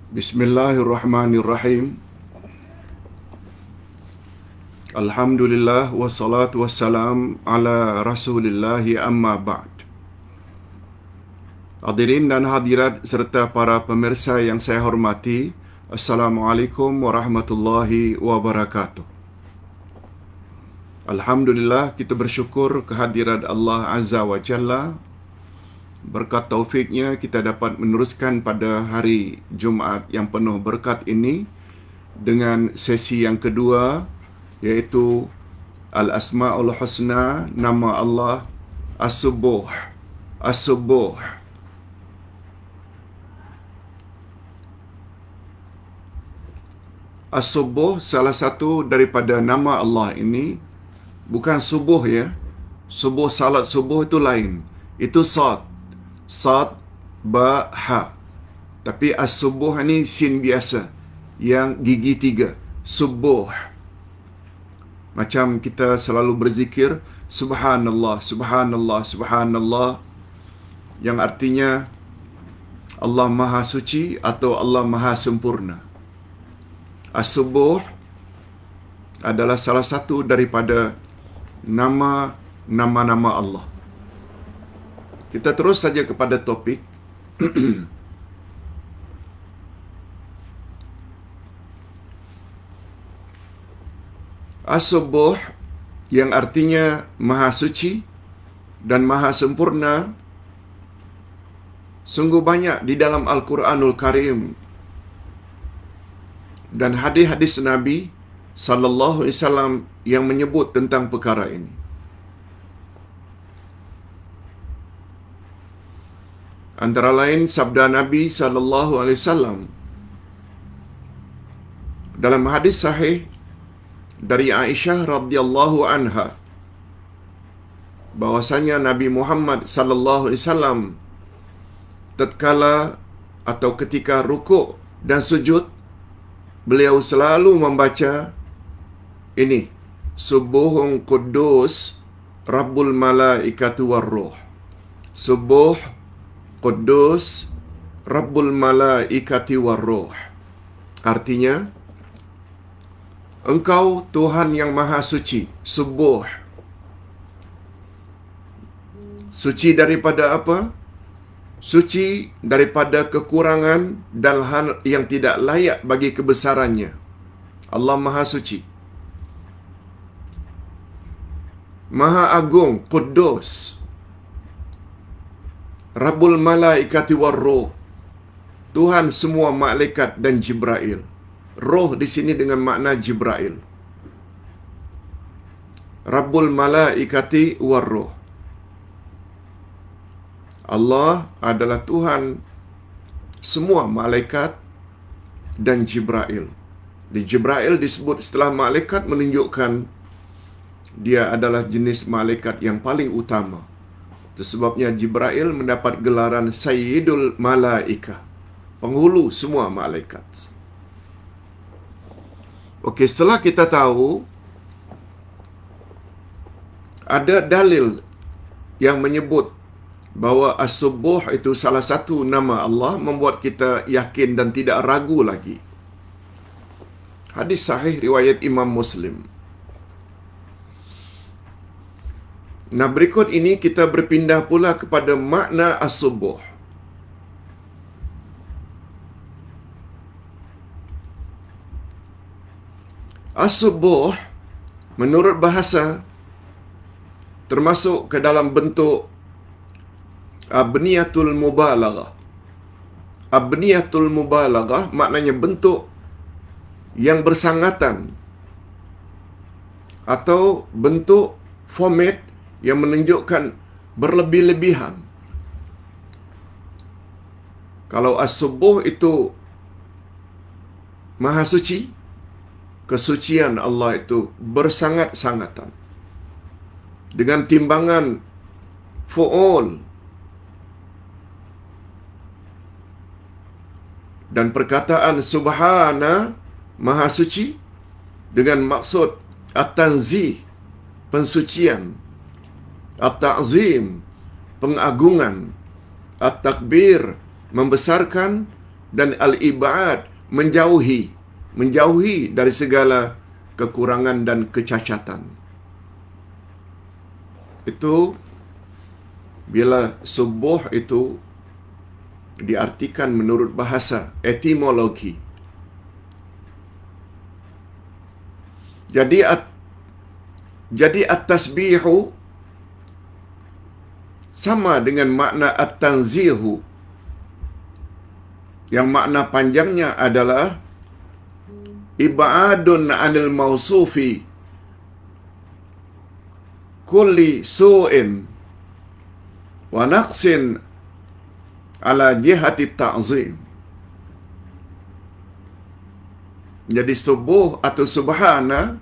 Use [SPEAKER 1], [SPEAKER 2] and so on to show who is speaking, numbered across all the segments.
[SPEAKER 1] Bismillahirrahmanirrahim. Alhamdulillah wassalatu wassalam ala Rasulillah amma ba'd. Hadirin dan hadirat serta para pemirsa yang saya hormati, Assalamualaikum warahmatullahi wabarakatuh. Alhamdulillah, kita bersyukur kehadirat Allah Azza wa Jalla. Berkat taufiknya kita dapat meneruskan pada hari Jumaat yang penuh berkat ini dengan sesi yang kedua, iaitu Al-Asma'ul Husna, nama Allah As-Subuh. As-Subuh. As-Subuh salah satu daripada nama Allah ini, bukan subuh ya. Subuh, salat subuh itu lain. Itu sad. Sad, ba, ha. Tapi as-subuh ni sin biasa yang gigi 3. Subuh. Macam kita selalu berzikir Subhanallah, Subhanallah, Subhanallah, yang artinya Allah Maha Suci atau Allah Maha Sempurna. As-Subuh adalah salah satu daripada nama-nama Allah. Kita terus saja kepada topik. As-Subuh yang artinya Maha Suci dan Maha Sempurna, sungguh banyak di dalam Al-Quranul Karim dan hadis-hadis Nabi sallallahu alaihi wasallam yang menyebut tentang perkara ini. Antara lain sabda Nabi sallallahu alaihi wasallam dalam hadis sahih dari Aisyah radhiyallahu anha, bahwasanya Nabi Muhammad sallallahu alaihi wasallam tatkala atau ketika rukuk dan sujud, beliau selalu membaca ini, Subuhun Quddus Rabbul Malaikati Warruh. Subuh Quddus Rabbul Malaikati Warruh. Artinya, Engkau Tuhan yang Maha Suci. Subuh. Suci daripada apa? Suci daripada kekurangan dan hal yang tidak layak bagi kebesarannya. Allah Maha Suci. Maha Agung, Quddus. Rabbul Malaikati Warruh. Tuhan semua malaikat dan Jibril. Roh di sini dengan makna Jibril. Rabbul Malaikati Warruh. Allah adalah Tuhan semua malaikat dan Jibril. Di Jibril disebut setelah malaikat, menunjukkan dia adalah jenis malaikat yang paling utama. Itu sebabnya Jibril mendapat gelaran Sayyidul Malaikah, penghulu semua malaikat. Okey, setelah kita tahu ada dalil yang menyebut bahawa As-Subuh itu salah satu nama Allah, membuat kita yakin dan tidak ragu lagi. Hadis sahih riwayat Imam Muslim. Nah, berikut ini kita berpindah pula kepada makna As-Subuh. As-Subuh menurut bahasa termasuk ke dalam bentuk Abniyatul Mubalaghah. Abniyatul Mubalaghah maknanya bentuk yang bersangatan atau bentuk format yang menunjukkan berlebih-lebihan. Kalau As-Subuh itu Maha Suci, kesucian Allah itu bersangat-sangatan. Dengan timbangan fu'ul. Dan perkataan Subhana, Maha Suci, dengan maksud At-Tanzih, pensucian. At-Ta'zim, pengagungan. At-Takbir, membesarkan. dan al-ibad, menjauhi dari segala kekurangan dan kecacatan. Itu bila subuh itu diartikan menurut bahasa etimologi. Jadi at-tasbihu sama dengan makna at-tanzihu, yang makna panjangnya adalah ibadun 'anil mausufi kulli su'in wa naqsin ala jihati ta'zim. Jadi subuh atau subhana,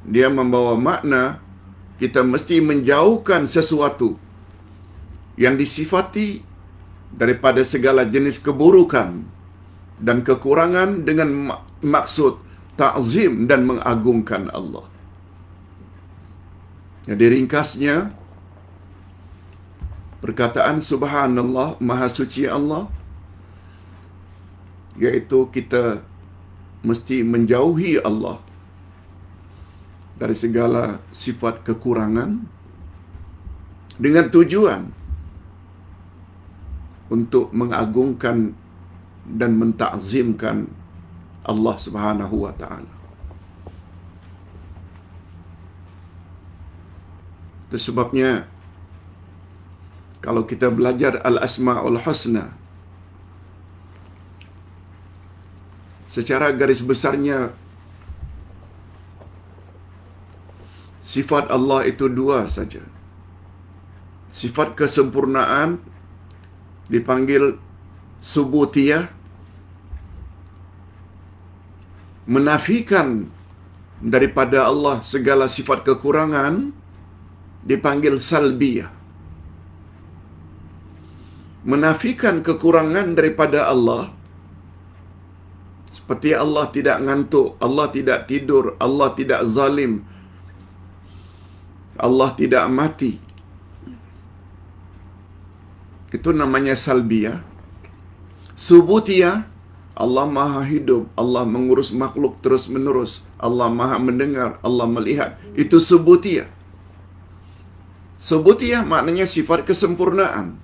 [SPEAKER 1] dia membawa makna kita mesti menjauhkan sesuatu yang disifati daripada segala jenis keburukan dan kekurangan dengan maksud ta'zim dan mengagungkan Allah. Jadi ringkasnya, perkataan subhanallah, maha suci Allah, iaitu kita mesti menjauhi Allah dari segala sifat kekurangan dengan tujuan untuk mengagungkan dan mentakzimkan Allah Subhanahu wa taala. Itu sebabnya kalau kita belajar Al-Asma'ul Husna, secara garis besarnya sifat Allah itu dua saja. Sifat kesempurnaan dipanggil subutiyah, menafikan daripada Allah segala sifat kekurangan dipanggil salbiyah. Menafikan kekurangan daripada Allah, seperti Allah tidak ngantuk, Allah tidak tidur, Allah tidak zalim, Allah tidak mati, itu namanya salbiyah. Subutiyah, Allah maha hidup, Allah mengurus makhluk terus menerus, Allah maha mendengar, Allah melihat, itu subutiyah. Subutiyah maknanya sifat kesempurnaan.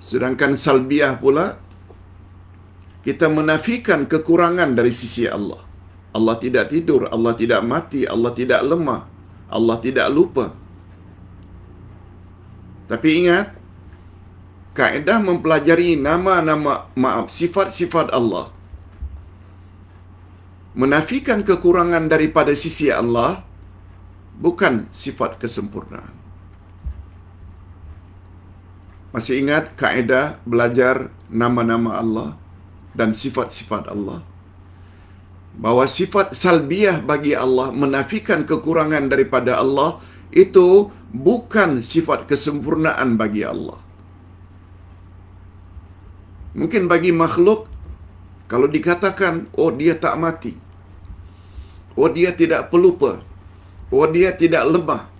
[SPEAKER 1] Sedangkan salbiyah pula, kita menafikan kekurangan dari sisi Allah. Allah tidak tidur, Allah tidak mati, Allah tidak lemah, Allah tidak lupa. Tapi ingat, kaedah mempelajari sifat-sifat Allah, menafikan kekurangan daripada sisi Allah bukan sifat kesempurnaan. Masih ingat kaedah belajar nama-nama Allah dan sifat-sifat Allah? Bahawa sifat salbiyah bagi Allah, menafikan kekurangan daripada Allah, itu bukan sifat kesempurnaan bagi Allah. Mungkin bagi makhluk, kalau dikatakan, oh dia tak mati, oh dia tidak pelupa, oh dia tidak lemah,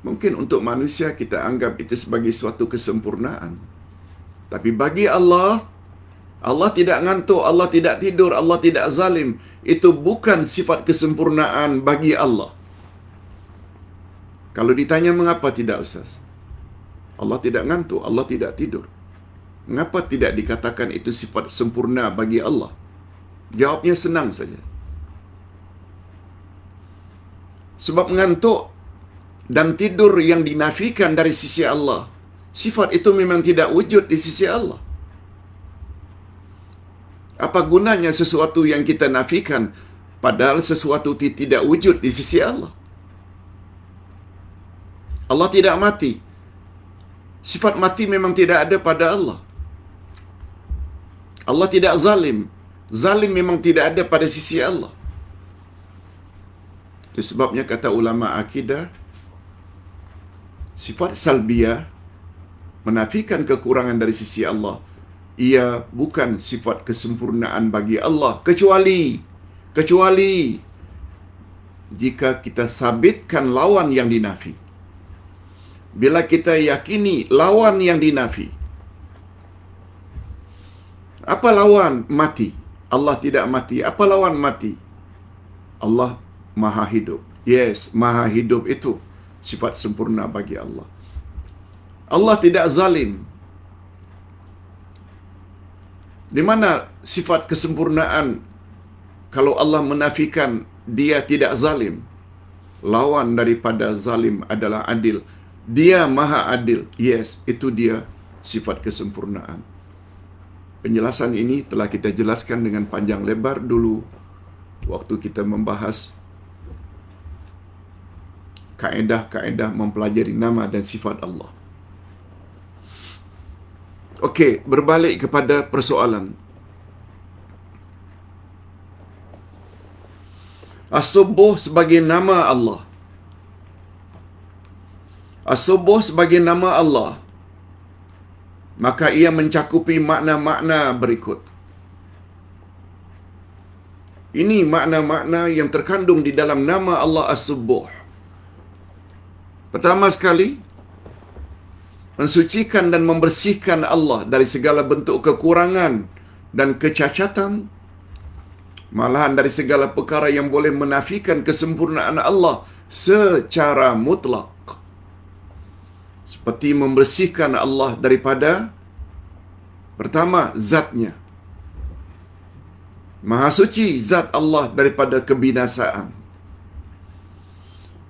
[SPEAKER 1] mungkin untuk manusia kita anggap itu sebagai suatu kesempurnaan. Tapi bagi Allah, Allah tidak ngantuk, Allah tidak tidur, Allah tidak zalim. Itu bukan sifat kesempurnaan bagi Allah. Kalau ditanya mengapa tidak, Ustaz? Allah tidak ngantuk, Allah tidak tidur. Mengapa tidak dikatakan itu sifat sempurna bagi Allah? Jawabnya senang saja. Sebab ngantuk dan tidur yang dinafikan dari sisi Allah, sifat itu memang tidak wujud di sisi Allah. Apa gunanya sesuatu yang kita nafikan, padahal sesuatu tidak wujud di sisi Allah? Allah tidak mati. Sifat mati memang tidak ada pada Allah. Allah tidak zalim. Zalim memang tidak ada pada sisi Allah. Itu sebabnya kata ulama akidah, sifat salbiyah, menafikan kekurangan dari sisi Allah, ia bukan sifat kesempurnaan bagi Allah, kecuali jika kita sabitkan lawan yang dinafi. bila kita yakini lawan yang dinafi. Apa lawan mati? Allah tidak mati. Apa lawan mati? Allah Maha Hidup. Yes, Maha Hidup itu sifat sempurna bagi Allah. Allah tidak zalim. Di mana sifat kesempurnaan kalau Allah menafikan dia tidak zalim? Lawan daripada zalim adalah adil. Dia Maha Adil. Yes, itu dia sifat kesempurnaan. Penjelasan ini telah kita jelaskan dengan panjang lebar dulu waktu kita membahas kaedah-kaedah mempelajari nama dan sifat Allah. Okey, berbalik kepada persoalan. As-Subuh sebagai nama Allah. As-Subuh sebagai nama Allah, maka ia mencakupi makna-makna berikut. Ini makna-makna yang terkandung di dalam nama Allah As-Subuh. Pertama sekali, mensucikan dan membersihkan Allah dari segala bentuk kekurangan dan kecacatan, malahan dari segala perkara yang boleh menafikan kesempurnaan Allah secara mutlak. Seperti membersihkan Allah daripada, pertama, zatnya. Maha suci zat Allah daripada kebinasaan.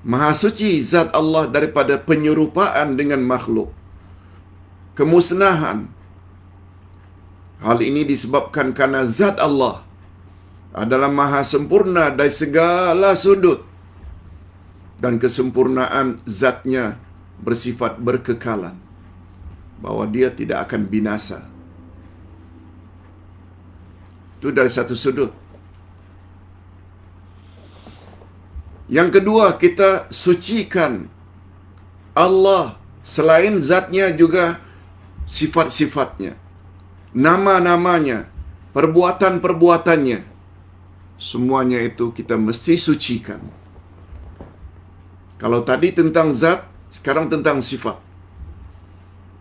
[SPEAKER 1] Maha suci zat Allah daripada penyerupaan dengan makhluk, kemusnahan. Hal ini disebabkan karena zat Allah adalah maha sempurna dari segala sudut, dan kesempurnaan zatnya bersifat berkekalan, bahawa dia tidak akan binasa. Itu dari satu sudut. Yang kedua, kita sucikan Allah selain zatnya juga sifat-sifatnya, nama-namanya, perbuatan-perbuatannya. Semuanya itu kita mesti sucikan. Kalau tadi tentang zat, sekarang tentang sifat.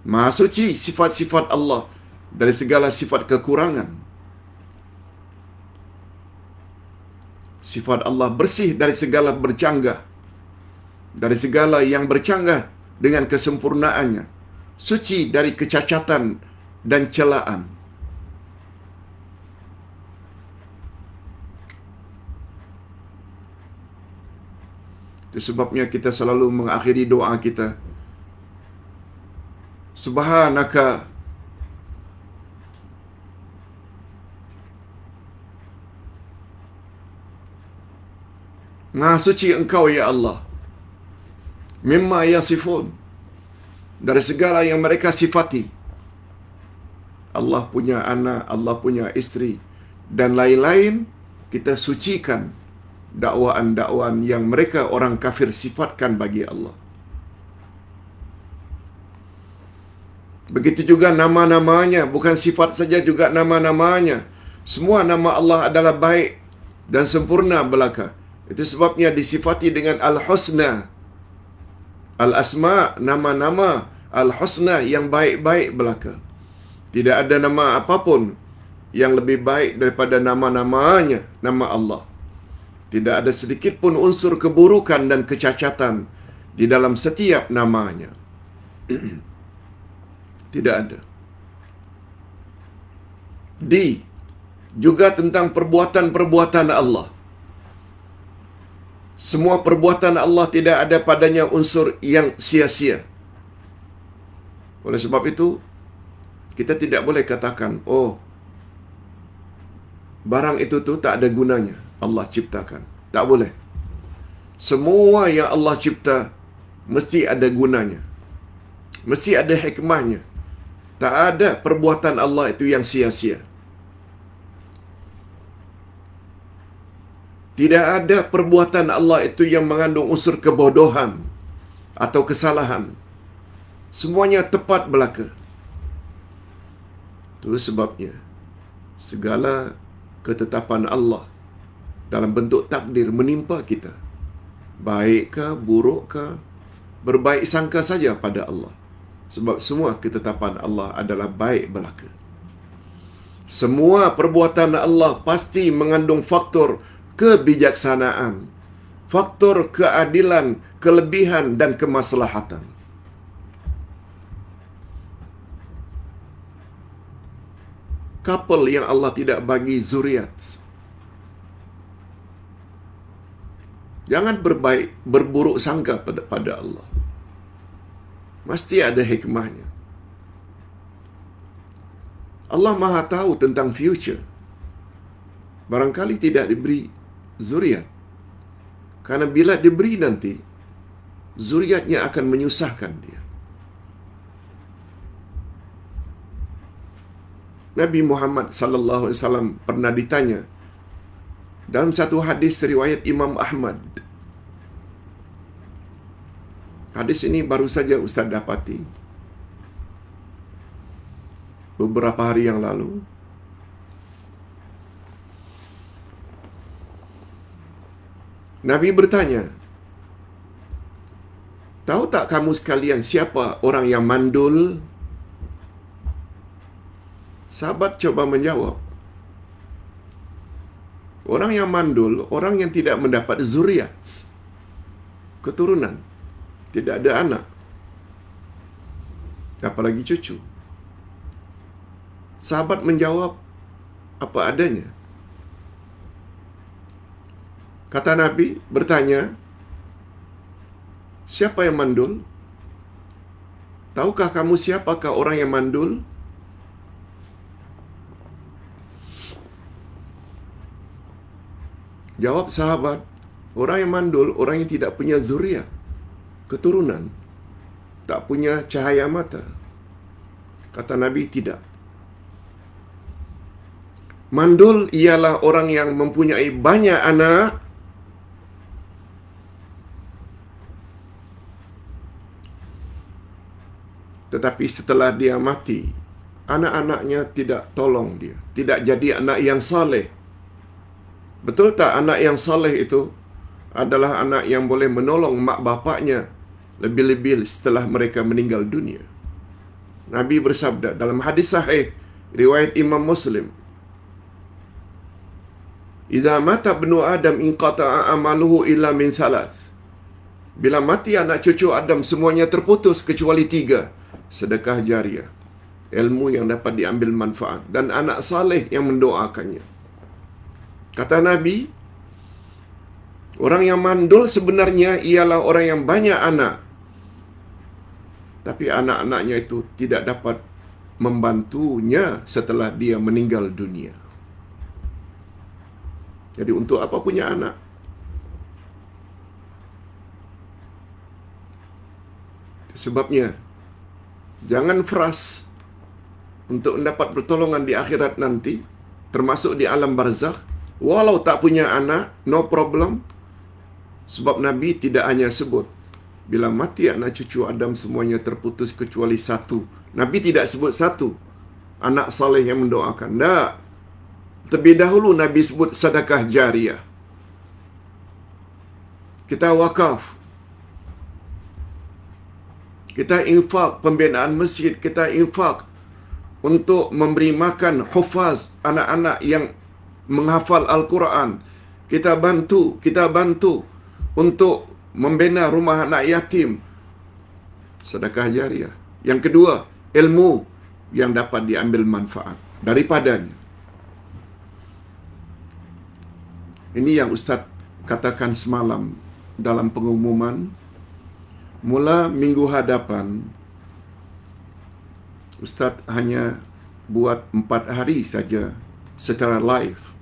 [SPEAKER 1] Maha suci sifat-sifat Allah dari segala sifat kekurangan. Sifat Allah bersih dari segala bercanggah, dari segala yang bercanggah dengan kesempurnaannya. Suci dari kecacatan dan celaan. Itu sebabnya kita selalu mengakhiri doa kita, Subhanaka Maha suci Engkau ya Allah, mimma yasifun, dari segala yang mereka sifati. Allah punya anak, Allah punya isteri, dan lain-lain. Kita sucikan dakwaan-dakwaan yang mereka orang kafir sifatkan bagi Allah. Begitu juga nama-namanya, bukan sifat saja, juga nama-namanya. Semua nama Allah adalah baik dan sempurna belaka. Itu sebabnya disifati dengan Al-Husna. Al-Asma, nama-nama Al-Husna yang baik-baik belaka. Tidak ada nama apapun yang lebih baik daripada nama-namanya, nama Allah. Tidak ada sedikit pun unsur keburukan dan kecacatan di dalam setiap namanya. Tidak ada. Juga tentang perbuatan-perbuatan Allah. Semua perbuatan Allah tidak ada padanya unsur yang sia-sia. Oleh sebab itu, kita tidak boleh katakan, oh, barang itu tu tak ada gunanya, Allah ciptakan. Tak boleh. Semua yang Allah cipta mesti ada gunanya, mesti ada hikmahnya. Tak ada perbuatan Allah itu yang sia-sia. Tidak ada perbuatan Allah itu yang mengandung unsur kebodohan atau kesalahan. Semuanya tepat belaka. Itu sebabnya segala ketetapan Allah dalam bentuk takdir menimpa kita, baik ke buruk ke, berbaik sangka saja pada Allah. Sebab semua ketetapan Allah adalah baik belaka. Semua perbuatan Allah pasti mengandung faktor kebijaksanaan, faktor keadilan, kelebihan dan kemaslahatan. Couple yang Allah tidak bagi zuriat, jangan berburuk sangka pada Allah. Mesti ada hikmahnya. Allah Maha tahu tentang future. Barangkali tidak diberi zuriat. Karena bila diberi nanti, zuriatnya akan menyusahkan dia. Nabi Muhammad sallallahu alaihi wasallam pernah ditanya dalam satu hadis riwayat Imam Ahmad. Hadis ini baru saja Ustaz dapati beberapa hari yang lalu. Nabi bertanya, tahu tak kamu sekalian siapa orang yang mandul? Sahabat coba menjawab, orang yang mandul, orang yang tidak mendapat zuriat, keturunan, tidak ada anak, apalagi cucu. Sahabat menjawab apa adanya. Kata Nabi, bertanya, siapa yang mandul? Tahukah kamu siapakah orang yang mandul? Jawab sahabat, orang yang mandul, orang yang tidak punya zuriat, keturunan, tak punya cahaya mata. Kata Nabi, tidak. Mandul ialah orang yang mempunyai banyak anak, tetapi setelah dia mati, anak-anaknya tidak tolong dia, tidak jadi anak yang saleh. Betul tak anak yang saleh itu adalah anak yang boleh menolong mak bapaknya lebih-lebih setelah mereka meninggal dunia? Nabi bersabda dalam hadis sahih riwayat Imam Muslim, "Idza mata ibnu Adam inqata'a amaluhu illa min thalath." Bila mati anak cucu Adam semuanya terputus kecuali 3. Sedekah jariah, ilmu yang dapat diambil manfaat, dan anak saleh yang mendoakannya. Kata Nabi, orang yang mandul sebenarnya ialah orang yang banyak anak, tapi anak-anaknya itu tidak dapat membantunya setelah dia meninggal dunia. Jadi untuk apa punya anak? Sebabnya, jangan frust untuk mendapat pertolongan di akhirat nanti, termasuk di alam barzakh. Walau tak punya anak, no problem. Sebab Nabi tidak hanya sebut, bila mati anak cucu Adam semuanya terputus kecuali 1. Nabi tidak sebut 1, anak saleh yang mendoakan. Tak. Terlebih dahulu Nabi sebut sedekah jariah. Kita wakaf, kita infak pembinaan masjid, kita infak untuk memberi makan hufaz, anak-anak yang menghafal Al-Quran. Kita bantu untuk membina rumah anak yatim. Sedekah jariah. Yang kedua, ilmu yang dapat diambil manfaat daripadanya. Ini yang Ustaz katakan semalam dalam pengumuman. Mula minggu hadapan, Ustaz hanya buat 4 hari saja secara live.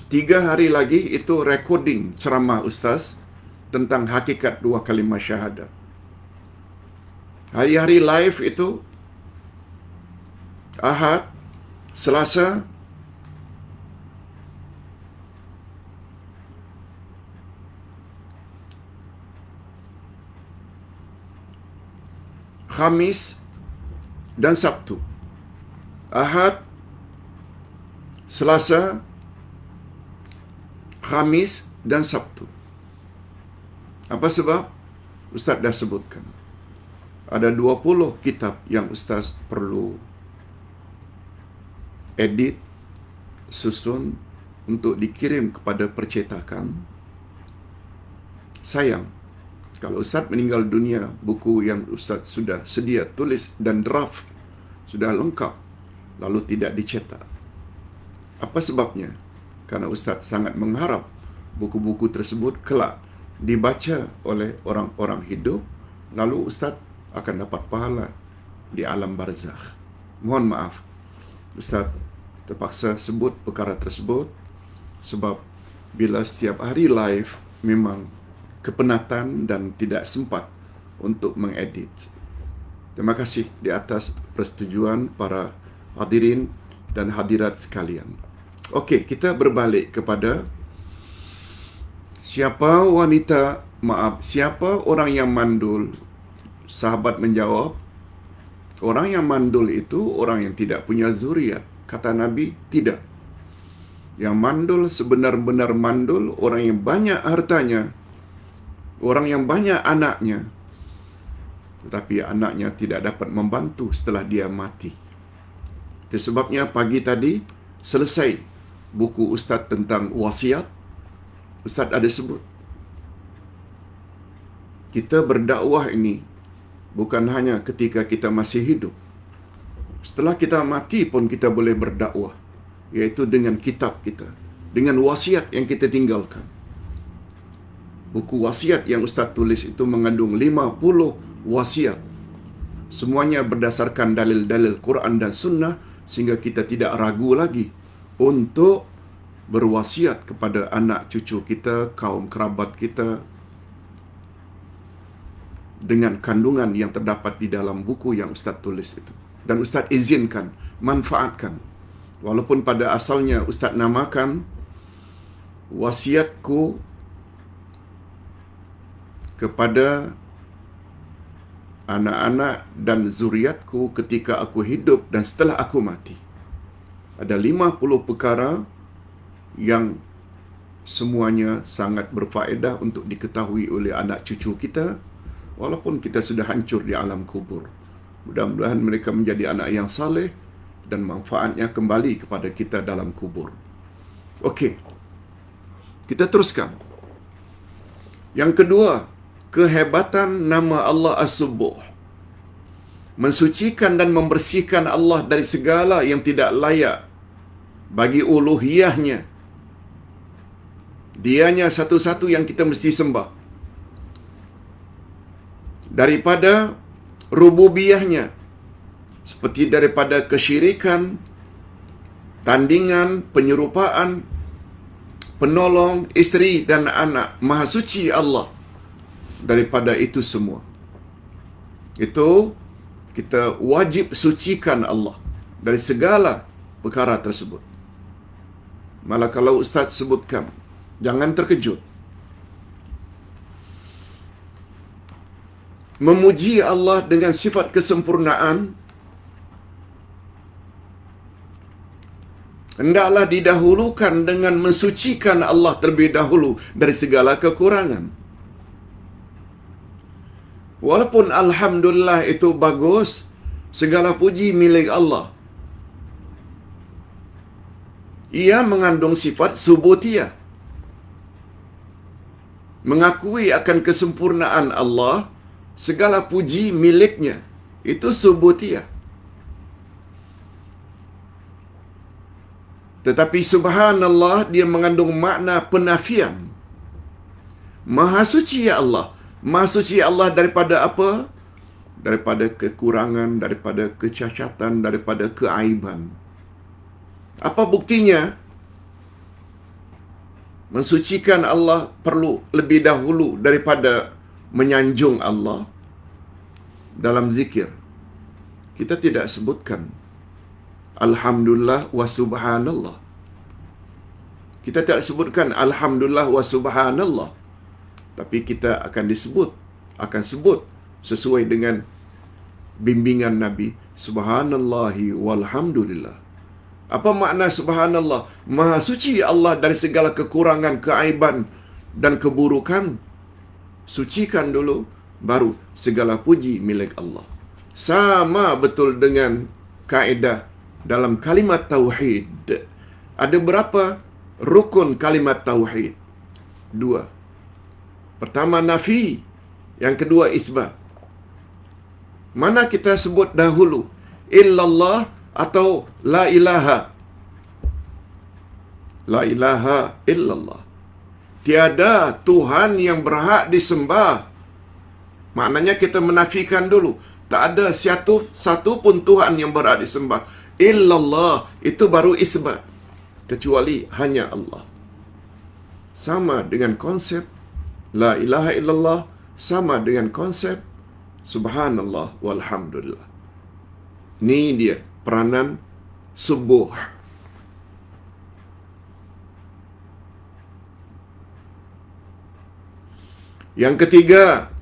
[SPEAKER 1] 3 hari lagi itu recording ceramah Ustaz tentang hakikat 2 kalimah syahadat. Hari-hari live itu Ahad, Selasa, Khamis dan Sabtu. Ahad, Selasa, Khamis dan Sabtu. Apa sebab? Ustaz dah sebutkan. Ada 20 kitab yang Ustaz perlu edit, susun untuk dikirim kepada percetakan. Sayang, kalau Ustaz meninggal dunia, buku yang Ustaz sudah sedia tulis dan draft sudah lengkap, lalu tidak dicetak. Apa sebabnya? Karena Ustaz sangat mengharap buku-buku tersebut kelak dibaca oleh orang-orang hidup, lalu Ustaz akan dapat pahala di alam barzakh. Mohon maaf, Ustaz terpaksa sebut perkara tersebut sebab bila setiap hari live memang kepenatan dan tidak sempat untuk mengedit. Terima kasih di atas persetujuan para hadirin dan hadirat sekalian. Okey, kita berbalik kepada siapa orang yang mandul. Sahabat menjawab, orang yang mandul itu orang yang tidak punya zuriat. Kata Nabi, tidak. Yang mandul, sebenar-benar mandul, orang yang banyak hartanya, orang yang banyak anaknya, tetapi anaknya tidak dapat membantu setelah dia mati. Itu sebabnya pagi tadi selesai buku Ustaz tentang wasiat. Ustaz ada sebut, kita berdakwah ini bukan hanya ketika kita masih hidup. Setelah kita mati pun kita boleh berdakwah, iaitu dengan kitab kita, dengan wasiat yang kita tinggalkan. Buku wasiat yang Ustaz tulis itu mengandung 50 wasiat. Semuanya berdasarkan dalil-dalil Quran dan Sunnah, sehingga kita tidak ragu lagi untuk berwasiat kepada anak cucu kita, kaum kerabat kita, dengan kandungan yang terdapat di dalam buku yang Ustaz tulis itu. Dan Ustaz izinkan, manfaatkan. Walaupun pada asalnya Ustaz namakan wasiatku kepada anak-anak dan zuriatku ketika aku hidup dan setelah aku mati. Ada 50 perkara yang semuanya sangat berfaedah untuk diketahui oleh anak cucu kita, walaupun kita sudah hancur di alam kubur. Mudah-mudahan mereka menjadi anak yang saleh dan manfaatnya kembali kepada kita dalam kubur. Okey, kita teruskan. Yang kedua, kehebatan nama Allah As-Subuh. Mensucikan dan membersihkan Allah dari segala yang tidak layak bagi uluhiyahnya. Dianya satu-satu yang kita mesti sembah. Daripada rububiyahnya, seperti daripada kesyirikan, tandingan, penyerupaan, penolong, isteri dan anak. Maha suci Allah daripada itu semua. Itu kita wajib sucikan Allah dari segala perkara tersebut. Malah kalau Ustaz sebutkan, jangan terkejut. Memuji Allah dengan sifat kesempurnaan hendaklah didahulukan dengan mensucikan Allah terlebih dahulu dari segala kekurangan. Walaupun alhamdulillah itu bagus, segala puji milik Allah, ia mengandung sifat subutiyah. Mengakui akan kesempurnaan Allah, segala puji miliknya, itu subutiyah. Tetapi subhanallah, dia mengandung makna penafian. Maha suci ya Allah. Maha suci Allah daripada apa? Daripada kekurangan, daripada kecacatan, daripada keaiban. Apa buktinya? Mensucikan Allah perlu lebih dahulu daripada menyanjung Allah. Dalam zikir, kita tidak sebutkan alhamdulillah wa subhanallah. Kita tak sebutkan alhamdulillah wa subhanallah. Tapi kita akan sebut sesuai dengan bimbingan Nabi, subhanallahi walhamdulillah. Apa makna subhanallah? Maha suci Allah dari segala kekurangan, keaiban dan keburukan. Sucikan dulu, baru segala puji milik Allah. Sama betul dengan kaedah dalam kalimat tauhid. Ada berapa rukun kalimat tauhid? 2. Pertama nafi, yang kedua isbat. Mana kita sebut dahulu? Illallah atau la ilaha? La ilaha illallah. Tiada Tuhan yang berhak disembah. Maknanya kita menafikan dulu. Tak ada satu pun Tuhan yang berhak disembah. Illallah, itu baru isbat. Kecuali hanya Allah. Sama dengan konsep la ilaha illallah, sama dengan konsep subhanallah walhamdulillah. Ni dia peranan subuh. Yang ketiga,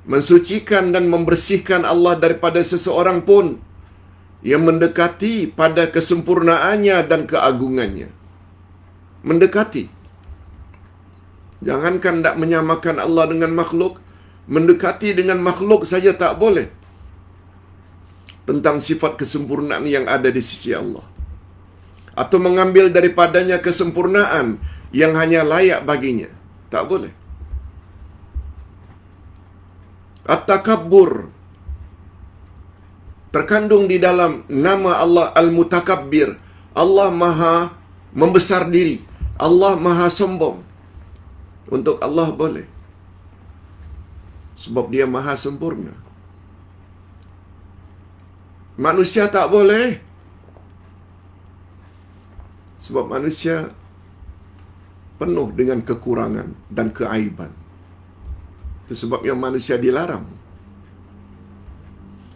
[SPEAKER 1] mensucikan dan membersihkan Allah daripada seseorang pun yang mendekati pada kesempurnaannya dan keagungannya. Mendekati. Jangankan tak menyamakan Allah dengan makhluk, mendekati dengan makhluk saja tak boleh. Tentang sifat kesempurnaan yang ada di sisi Allah. Atau mengambil daripadanya kesempurnaan yang hanya layak baginya. Tak boleh. At-takabbur terkandung di dalam nama Allah Al-Mutakabbir. Allah Maha membesar diri. Allah Maha sombong. Untuk Allah boleh. Sebab dia Maha sempurna. Manusia tak boleh. Sebab manusia penuh dengan kekurangan dan keaiban. Itu sebabnya manusia dilarang.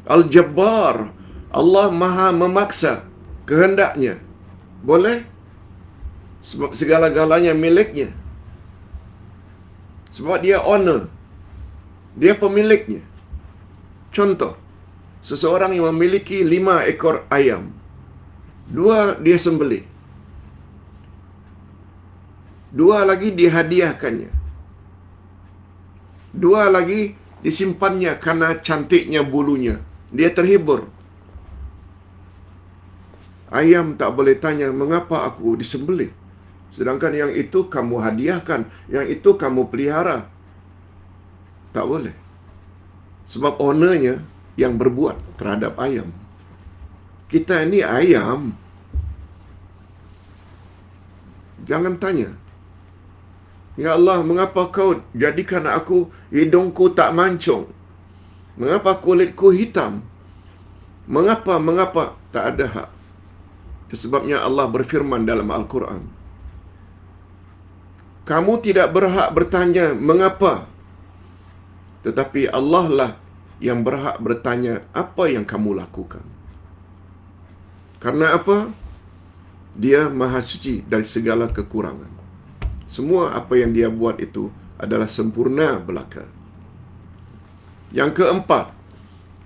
[SPEAKER 1] Al-Jabbar, Allah Maha memaksa kehendaknya. Boleh? Sebab segala-galanya miliknya. Sebab dia owner. Dia pemiliknya. Contoh, seseorang yang memiliki 5 ekor ayam. 2 dia sembelih. 2 lagi dihadiahkannya. 2 lagi disimpannya karena cantiknya bulunya. Dia terhibur. Ayam tak boleh tanya, mengapa aku disembelih? Sedangkan yang itu kamu hadiahkan, yang itu kamu pelihara. Tak boleh. Sebab ownernya yang berbuat terhadap ayam. Kita ini ayam. Jangan tanya, ya Allah, mengapa kau jadikan aku hidungku tak mancung? Mengapa kulitku hitam? Mengapa? Tak ada hak. Itu sebabnya Allah berfirman dalam Al-Quran. Kamu tidak berhak bertanya mengapa. Tetapi Allah lah yang berhak bertanya apa yang kamu lakukan. Karena apa? Dia Maha Suci dari segala kekurangan. Semua apa yang dia buat itu adalah sempurna belaka. Yang keempat,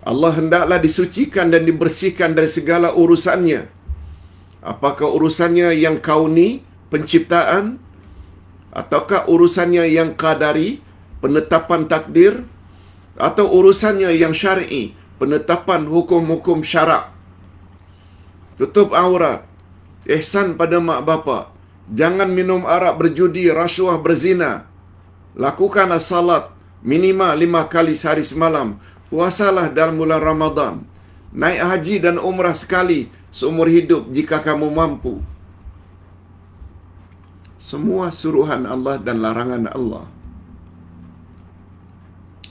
[SPEAKER 1] Allah hendaklah disucikan dan dibersihkan dari segala urusannya. Apakah urusannya yang kauni, penciptaan, ataukah urusannya yang qadari, penetapan takdir, atau urusannya yang syar'i, penetapan hukum-hukum syarak. Tutup aurat, ihsan pada mak bapak, jangan minum arak, berjudi, rasuah, berzina. Lakukanlah salat minimal 5 kali sehari semalam. Puasalah dalam bulan Ramadan. Naik haji dan umrah sekali seumur hidup jika kamu mampu. Semua suruhan Allah dan larangan Allah.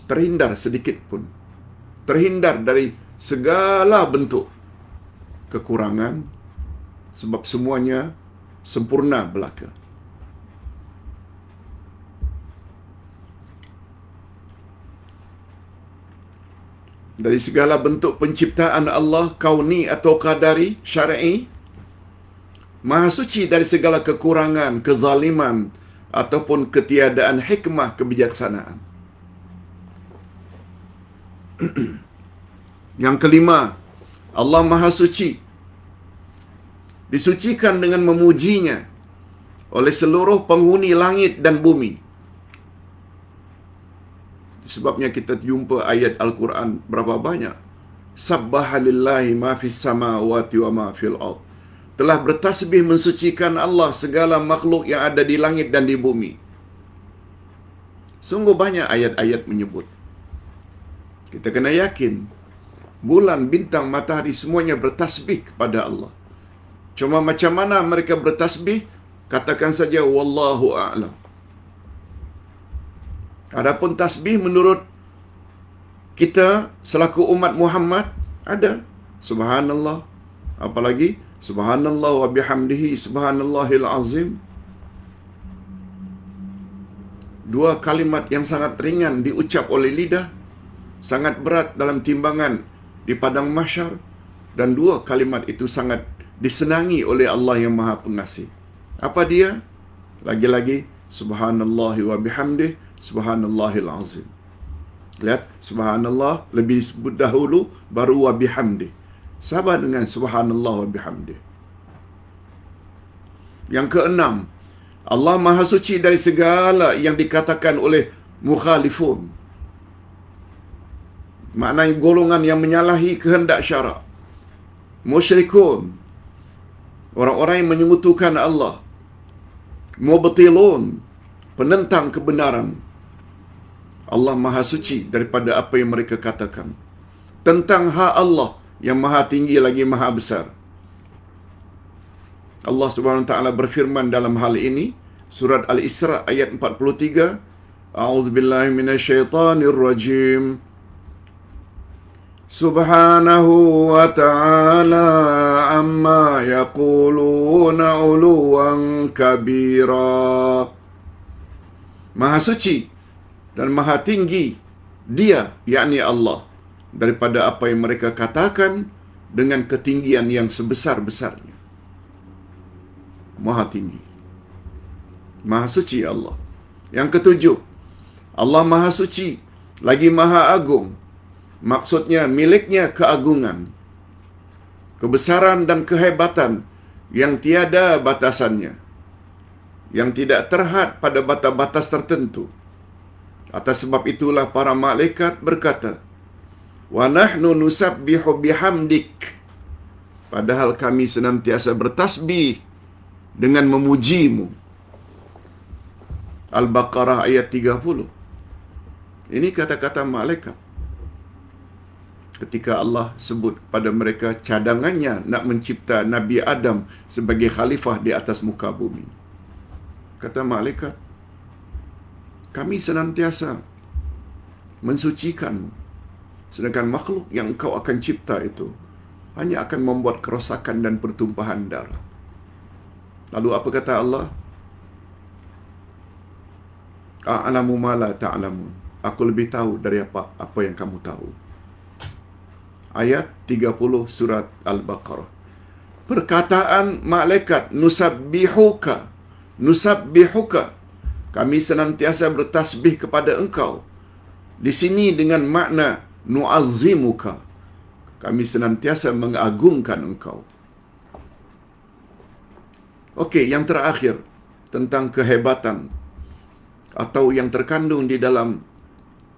[SPEAKER 1] Terhindar sedikit pun. Terhindar dari segala bentuk kekurangan. Sebab semuanya sempurna belaka. Dari segala bentuk penciptaan Allah, kauni atau qadari, syar'i, Maha suci dari segala kekurangan, kezaliman, ataupun ketiadaan hikmah kebijaksanaan. Yang kelima, Allah Maha suci, disucikan dengan memujinya oleh seluruh penghuni langit dan bumi. Sebabnya kita jumpa ayat Al-Quran berapa banyak. Sabbaha lillahi ma fis samawati wa ma fil ard. Telah bertasbih mensucikan Allah segala makhluk yang ada di langit dan di bumi. Sungguh banyak ayat-ayat menyebut. Kita kena yakin bulan, bintang, matahari semuanya bertasbih kepada Allah. Cuma macam mana mereka bertasbih? Katakan saja wallahu a'lam. Adapun tasbih menurut kita selaku umat Muhammad ada subhanallah, apalagi subhanallah wa bihamdihi subhanallahil azim. Dua kalimat yang sangat ringan diucap oleh lidah, sangat berat dalam timbangan di padang mahsyar, dan dua kalimat itu sangat disenangi oleh Allah yang Maha Pengasih. Apa dia? Lagi-lagi subhanallahi wa bihamdihi subhanallahil azim. Lihat, subhanallah lebih disebut dahulu, baru wa bihamdihi. Sabar dengan subhanallah wa bihamdihi. Yang keenam, Allah Maha Suci dari segala yang dikatakan oleh mukhalifun. Maknanya golongan yang menyalahi kehendak syarak. Musyrikun, orang-orang yang menyekutukan Allah. Mubtilun, penentang kebenaran. Allah Maha Suci daripada apa yang mereka katakan tentang hak Allah yang Maha Tinggi lagi Maha Besar. Allah Subhanahu Wa Taala berfirman dalam hal ini, surat Al-Isra ayat 43, A'udzubillahi minasyaitonir rajim. Subhanahu wa ta'ala amma yaquluna 'uluwan kabira. Maha suci dan maha tinggi Dia, yakni Allah, daripada apa yang mereka katakan dengan ketinggian yang sebesar-besarnya. Maha tinggi, maha suci Allah. Yang ketujuh, Allah Maha Suci lagi Maha Agung. Maksudnya miliknya keagungan, kebesaran dan kehebatan yang tiada batasannya, yang tidak terhad pada batas-batas tertentu. Atas sebab itulah para malaikat berkata, wa nahnu nusabbihu bihamdik. Padahal kami senantiasa bertasbih dengan memujimu. Al-Baqarah ayat 30. Ini kata-kata malaikat ketika Allah sebut pada mereka cadangannya nak mencipta Nabi Adam sebagai khalifah di atas muka bumi. Kata malaikat, kami senantiasa mensucikanmu, sedangkan makhluk yang engkau akan cipta itu hanya akan membuat kerosakan dan pertumpahan darah. Lalu apa kata Allah? A'lamu ma la ta'lamun. Aku lebih tahu dari apa yang kamu tahu. Ayat 30 surat Al-Baqarah. Perkataan malaikat nusabbihuka, nusabbihuka, kami senantiasa bertasbih kepada engkau. Di sini dengan makna nu'azzimuka, kami senantiasa mengagungkan engkau. Okey, yang terakhir tentang kehebatan atau yang terkandung di dalam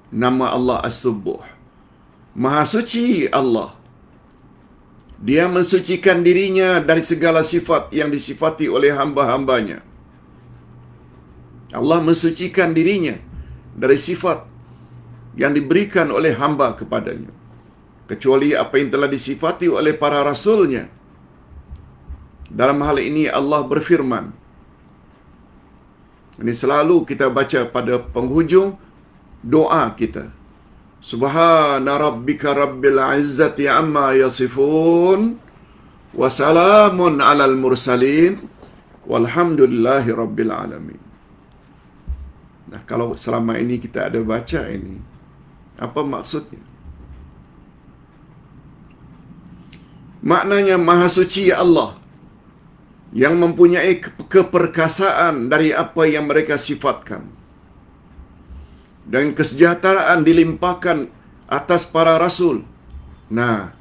[SPEAKER 1] nama Allah As-Subbuh. Maha suci Allah. Dia mensucikan dirinya dari segala sifat yang disifati oleh hamba-hambanya. Allah mensucikan dirinya dari sifat yang diberikan oleh hamba kepadanya, kecuali apa yang telah disifati oleh para rasulnya. Dalam hal ini Allah berfirman, ini selalu kita baca pada penghujung doa kita, Subhana rabbika rabbil izzati amma yasifun wa salamun alal mursalin walhamdulillahi rabbil alamin. Nah, kalau selama ini kita ada baca ini, apa maksudnya? Maknanya Maha Suci Allah yang mempunyai keperkasaan dari apa yang mereka sifatkan, dan kesejahteraan dilimpahkan atas para rasul. Nah,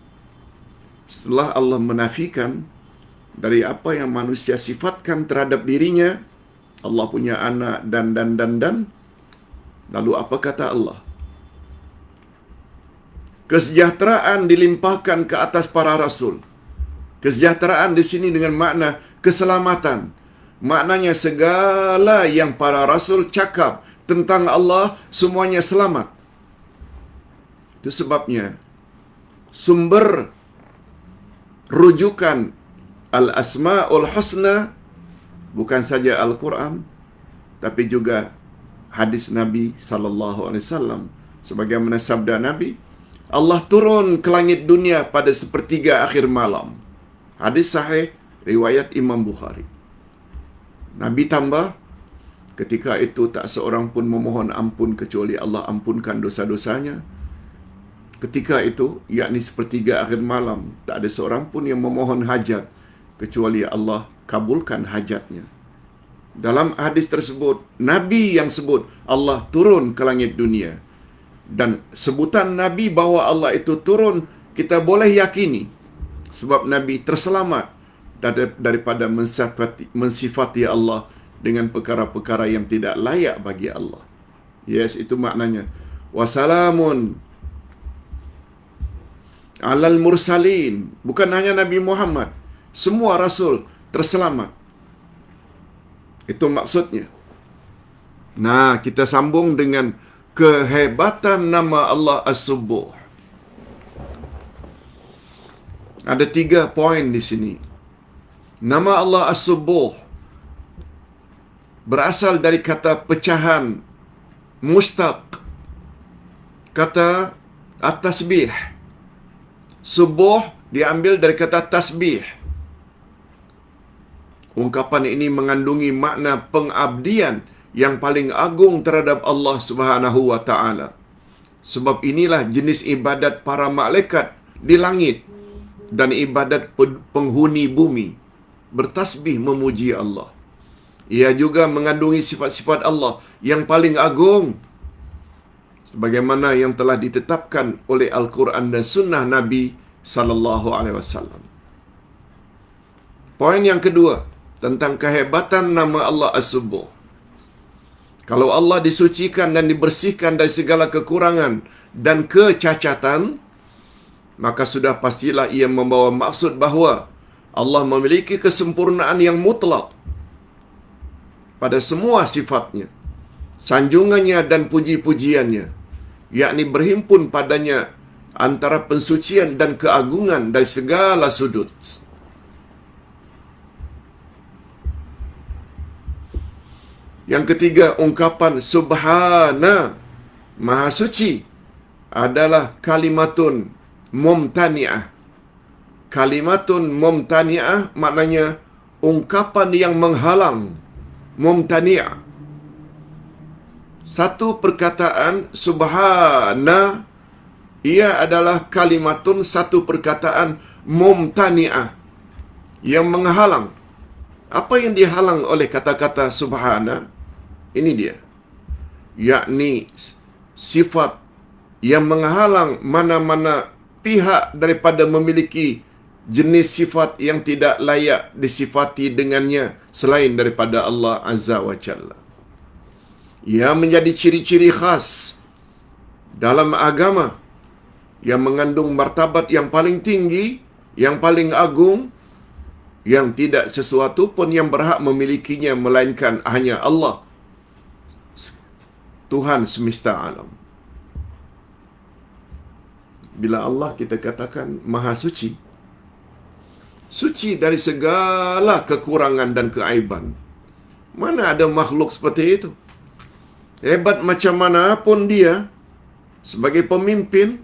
[SPEAKER 1] setelah Allah menafikan dari apa yang manusia sifatkan terhadap dirinya, Allah punya anak dan lalu apa kata Allah? Kesejahteraan dilimpahkan ke atas para rasul. Kesejahteraan di sini dengan makna keselamatan. Maknanya segala yang para rasul cakap tentang Allah semuanya selamat. Itu sebabnya sumber rujukan Al-Asma'ul Husna bukan saja Al-Quran tapi juga hadis Nabi sallallahu alaihi wasallam. Sebagaimana sabda Nabi, Allah turun ke langit dunia pada sepertiga akhir malam. Hadis sahih riwayat Imam Bukhari. Nabi tambah, ketika itu tak seorang pun memohon ampun kecuali Allah ampunkan dosa-dosanya. Ketika itu, yakni sepertiga akhir malam, tak ada seorang pun yang memohon hajat kecuali Allah kabulkan hajatnya. Dalam hadis tersebut, Nabi yang sebut Allah turun ke langit dunia. Dan sebutan Nabi bahawa Allah itu turun, kita boleh yakini. Sebab Nabi terselamat daripada mensifati Allah dengan perkara-perkara yang tidak layak bagi Allah. Yes, itu maknanya. Wassalamun alal mursalin. Bukan hanya Nabi Muhammad. Semua Rasul terselamat. Itu maksudnya. Nah, kita sambung dengan kehebatan nama Allah As-Subuh. Ada 3 poin di sini. Nama Allah As-Subuh berasal dari kata pecahan mustaq, kata at-tasbih. Subuh diambil dari kata tasbih. Ungkapan ini mengandungi makna pengabdian yang paling agung terhadap Allah Subhanahu wa taala. Sebab inilah jenis ibadat para malaikat di langit dan ibadat penghuni bumi, bertasbih memuji Allah. Ia juga mengandungi sifat-sifat Allah yang paling agung, sebagaimana yang telah ditetapkan oleh Al-Quran dan Sunnah Nabi sallallahu alaihi wasallam. Poin yang kedua tentang kehebatan nama Allah As-Subuh. Kalau Allah disucikan dan dibersihkan dari segala kekurangan dan kecacatan, maka sudah pastilah ia membawa maksud bahawa Allah memiliki kesempurnaan yang mutlak pada semua sifatnya, sanjungannya dan puji-pujiannya, yakni berhimpun padanya antara pensucian dan keagungan dari segala sudut. Yang ketiga, ungkapan Subhana, Maha Suci, adalah kalimatun mumtani'ah. Kalimatun mumtani'ah maknanya ungkapan yang menghalang. Mumtani'ah. Satu perkataan Subhana, ia adalah kalimatun, satu perkataan mumtani'ah, yang menghalang. Apa yang dihalang oleh kata-kata Subhana? Ini dia. Yakni sifat yang menghalang mana-mana pihak daripada memiliki jenis sifat yang tidak layak disifati dengannya selain daripada Allah Azza wa Jalla. Ia menjadi ciri-ciri khas dalam agama yang mengandung martabat yang paling tinggi, yang paling agung, yang tidak sesuatu pun yang berhak memilikinya melainkan hanya Allah, Tuhan semesta alam. Bila Allah kita katakan Maha Suci, suci dari segala kekurangan dan keaiban. Mana ada makhluk seperti itu? Hebat macam mana pun dia, sebagai pemimpin,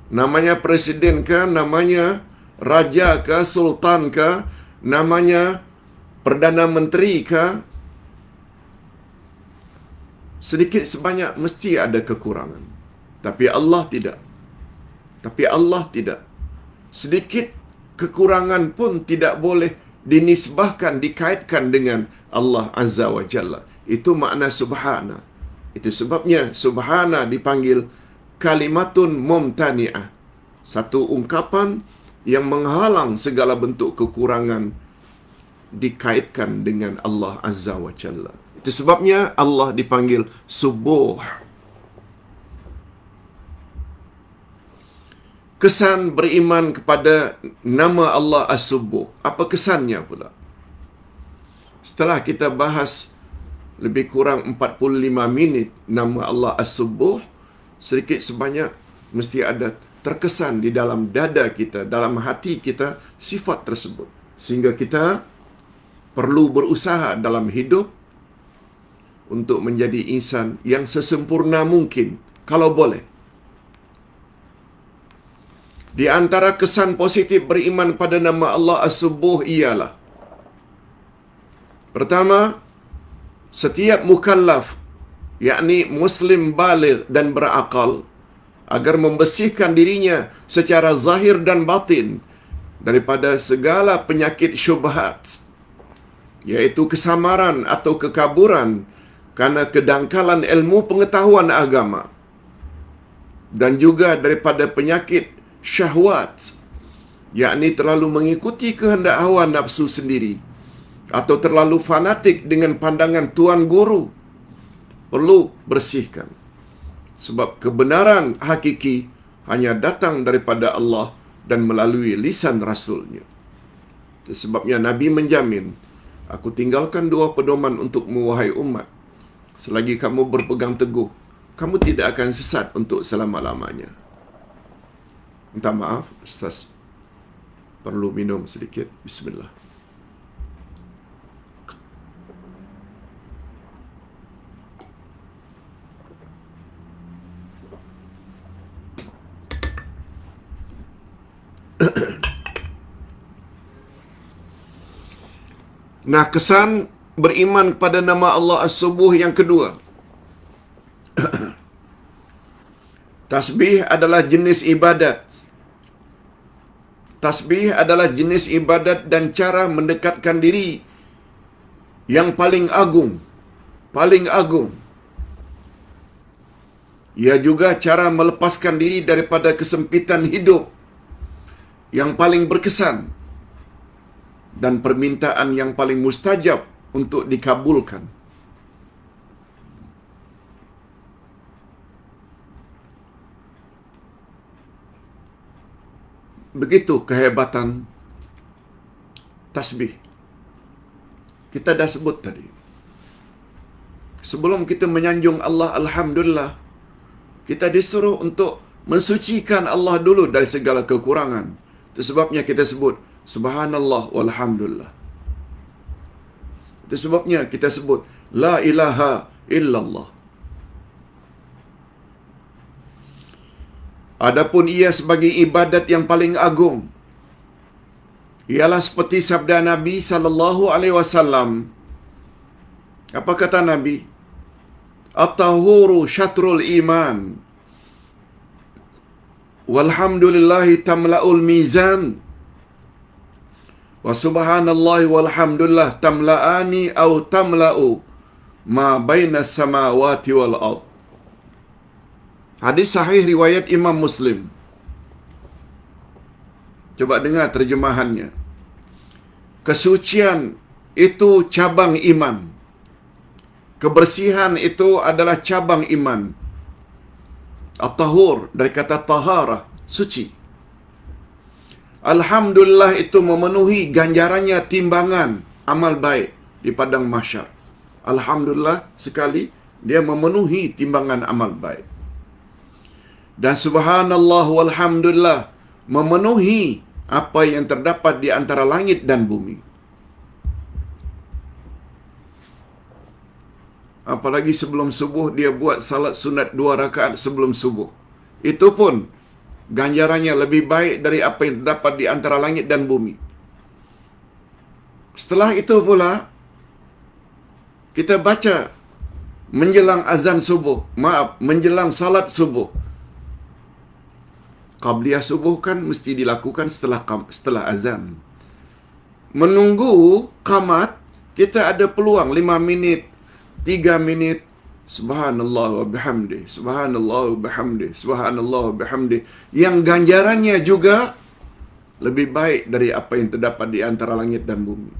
[SPEAKER 1] namanya presiden ke, namanya raja ke, sultan ke, namanya perdana menteri ke, sedikit sebanyak mesti ada kekurangan. Tapi Allah tidak. Tapi Allah tidak. Sedikit kekurangan pun tidak boleh dinisbahkan, dikaitkan dengan Allah Azza wa Jalla. Itu makna Subhana. Itu sebabnya Subhana dipanggil kalimatun mumtani'ah. Satu ungkapan yang menghalang segala bentuk kekurangan dikaitkan dengan Allah Azza wa Jalla. Itu sebabnya Allah dipanggil Subuh. kesan beriman kepada nama Allah As-Subuh. Apa kesannya pula? Setelah kita bahas lebih kurang 45 minit nama Allah As-Subuh, sedikit sebanyak mesti ada terkesan di dalam dada kita, dalam hati kita sifat tersebut. Sehingga kita perlu berusaha dalam hidup untuk menjadi insan yang sesempurna mungkin, kalau boleh. Di antara kesan positif beriman pada nama Allah As-Subuh ialah, pertama, setiap mukallaf, yakni muslim baligh dan berakal, agar membersihkan dirinya secara zahir dan batin daripada segala penyakit syubhat, iaitu kesamaran atau kekaburan karena kedangkalan ilmu pengetahuan agama, dan juga daripada penyakit syahwat, yakni terlalu mengikuti kehendak hawa nafsu sendiri atau terlalu fanatik dengan pandangan tuan guru. Perlu bersihkan, sebab kebenaran hakiki hanya datang daripada Allah dan melalui lisan Rasulnya. Sebabnya Nabi menjamin, aku tinggalkan 2 pedoman untukmu wahai umat. Selagi kamu berpegang teguh, kamu tidak akan sesat untuk selama-lamanya. Minta maaf, Ustaz. Perlu minum sedikit. Bismillah. Nah, kesan beriman kepada nama Allah As-Subuh yang kedua. Tasbih adalah jenis ibadat. Tasbih adalah jenis ibadat dan cara mendekatkan diri yang paling agung. Paling agung. Ia juga cara melepaskan diri daripada kesempitan hidup yang paling berkesan dan permintaan yang paling mustajab untuk dikabulkan. Begitu kehebatan tasbih. Kita dah sebut tadi. Sebelum kita menyanjung Allah, Alhamdulillah, kita disuruh untuk mensucikan Allah dulu dari segala kekurangan. Itu sebabnya kita sebut Subhanallah walhamdulillah. Itu sebabnya kita sebut La ilaha illallah. Adapun ia sebagai ibadat yang paling agung, ialah seperti sabda Nabi sallallahu alaihi wasallam. Apa kata Nabi? At-tahuru syatrul iman. Walhamdulillahi tamla'ul mizan. Wa subhanallahi walhamdulillah tamla'ani au tamla'u ma baina samawati wal ard. Hadis sahih riwayat Imam Muslim. Coba dengar terjemahannya. Kesucian itu cabang iman. Kebersihan itu adalah cabang iman. At-tahur dari kata taharah, suci. Alhamdulillah itu memenuhi ganjarannya timbangan amal baik di padang mahsyar. Alhamdulillah sekali dia memenuhi timbangan amal baik. Dan subhanallah walhamdulillah memenuhi apa yang terdapat di antara langit dan bumi. Apalagi sebelum subuh dia buat salat sunat 2 rakaat sebelum subuh. Itu pun ganjarannya lebih baik dari apa yang terdapat di antara langit dan bumi. Setelah itu pula kita baca menjelang azan subuh, menjelang salat subuh. Qabliyah subuh kan mesti dilakukan setelah azan. Menunggu qamat, kita ada peluang 5 minit, 3 minit, subhanallah wa bihamdi, subhanallah wa bihamdi, subhanallah wa bihamdi, yang ganjarannya juga lebih baik dari apa yang terdapat di antara langit dan bumi.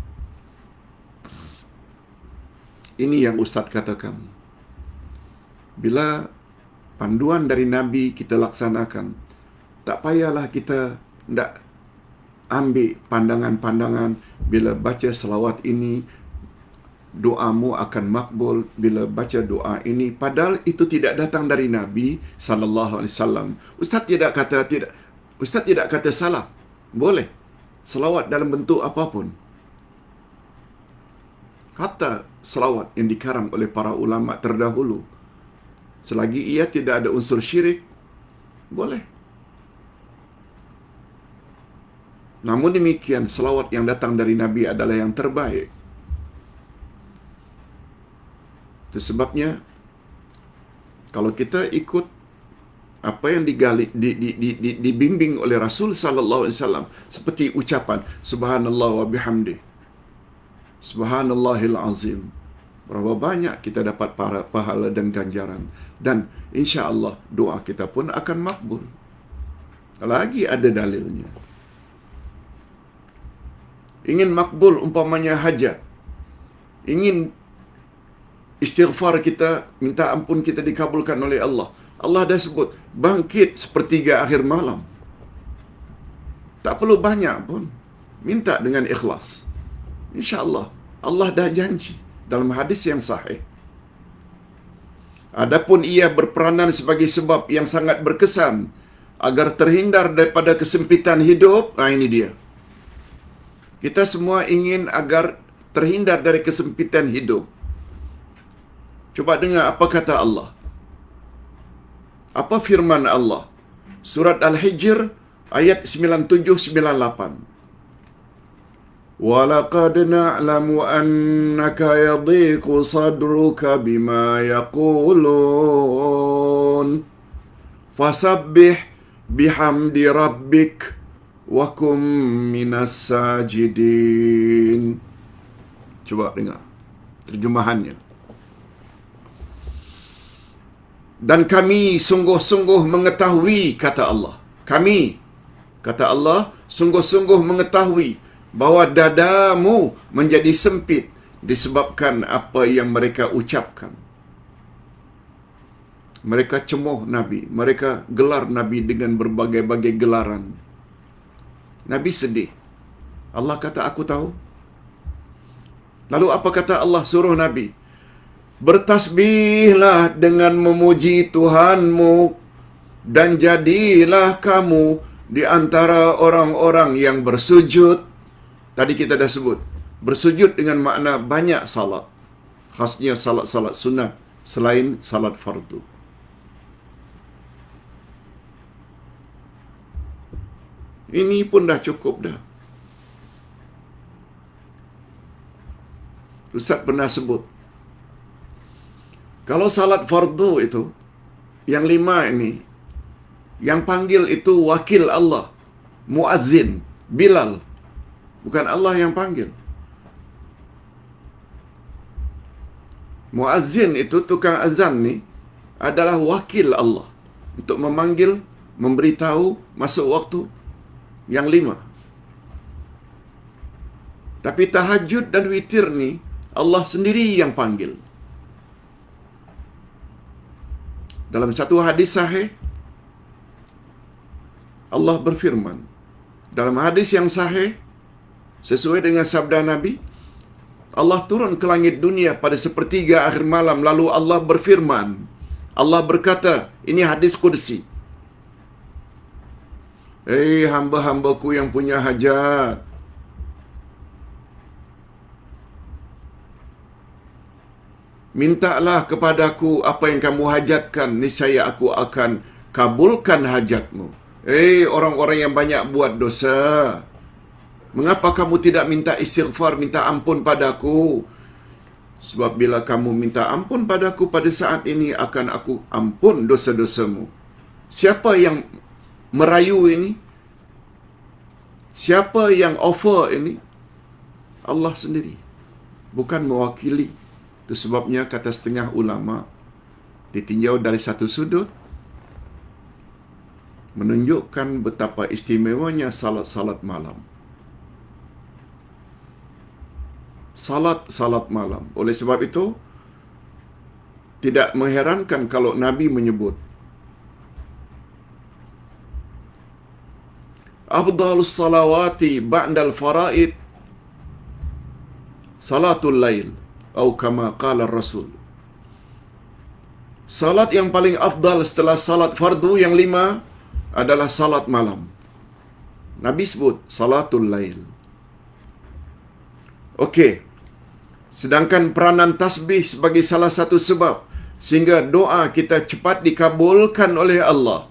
[SPEAKER 1] Ini yang Ustaz katakan. Bila panduan dari Nabi kita laksanakan, Tak payahlah kita nak ambil pandangan-pandangan bila baca selawat ini doamu akan makbul, bila baca doa ini, padahal itu tidak datang dari Nabi sallallahu alaihi wasallam. Ustaz tidak kata salah. Boleh selawat dalam bentuk apapun. Hatta selawat yang dikarang oleh para ulama terdahulu, selagi ia tidak ada unsur syirik, boleh. Namun demikian, selawat yang datang dari Nabi adalah yang terbaik. Itu sebabnya, kalau kita ikut apa yang dibimbing oleh Rasul sallallahu alaihi wasallam, seperti ucapan subhanallah wa bihamdi, subhanallahil azim, berapa banyak kita dapat pahala dan ganjaran, dan insya-Allah doa kita pun akan makbul. Lagi ada dalilnya. Ingin makbul umpamanya hajat, ingin istighfar kita, minta ampun kita dikabulkan oleh Allah. Allah dah sebut, bangkit sepertiga akhir malam. Tak perlu banyak pun, minta dengan ikhlas. InsyaAllah, Allah dah janji dalam hadis yang sahih. Adapun ia berperanan sebagai sebab yang sangat berkesan agar terhindar daripada kesempitan hidup, ini dia. Kita semua ingin agar terhindar dari kesempitan hidup. Coba dengar apa kata Allah. Apa firman Allah? Surat Al-Hijr ayat 97-98. وَلَقَدْ نَعْلَمُ أَنَّكَ يَضِيقُ صَدْرُكَ بِمَا يَقُولُونَ فَسَبِّحْ بِحَمْدِ رَبِّكَ وَكُن مِّنَ السَّاجِدِينَ. Coba dengar terjemahannya. Dan kami sungguh-sungguh mengetahui, kata Allah. Kami, kata Allah, sungguh-sungguh mengetahui bahawa dadamu menjadi sempit disebabkan apa yang mereka ucapkan. Mereka cemoh Nabi, mereka gelar Nabi dengan berbagai-bagai gelaran. Nabi sedih. Allah kata, aku tahu. Lalu apa kata Allah suruh Nabi? Bertasbihlah dengan memuji Tuhanmu dan jadilah kamu di antara orang-orang yang bersujud. Tadi kita dah sebut, bersujud dengan makna banyak salat, khasnya salat-salat sunat selain salat fardu. Ini pun dah cukup dah. Ustaz pernah sebut, kalau salat fardu itu, yang 5 ini, yang panggil itu wakil Allah, muazzin, Bilal. Bukan Allah yang panggil. Muazzin itu, tukang azan ni, adalah wakil Allah untuk memanggil, memberitahu masuk waktu yang 5. Tapi tahajud dan witir ni, Allah sendiri yang panggil. Dalam satu hadis sahih, Allah berfirman. Dalam hadis yang sahih, sesuai dengan sabda Nabi, Allah turun ke langit dunia pada sepertiga akhir malam, lalu Allah berfirman. Allah berkata, ini hadis qudsi. Hei hamba-hambaku yang punya hajat, mintalah kepadaku apa yang kamu hajatkan, niscaya aku akan kabulkan hajatmu. Orang-orang yang banyak buat dosa, mengapa kamu tidak minta istighfar, minta ampun padaku? Sebab bila kamu minta ampun padaku pada saat ini, akan aku ampun dosa-dosamu. Siapa yang merayu ini? Siapa yang offer ini? Allah sendiri, bukan mewakili. Itu sebabnya kata setengah ulama, ditinjau dari satu sudut, menunjukkan betapa istimewanya salat-salat malam. Salat malam. Oleh sebab itu, tidak mengherankan kalau Nabi menyebut, afdalus salawati ba'dal faraid salatul lail atau kama qala Rasul. Salat yang paling afdal setelah salat fardu yang 5 adalah salat malam. Nabi sebut salatul lail. Okey. Sedangkan peranan tasbih sebagai salah satu sebab sehingga doa kita cepat dikabulkan oleh Allah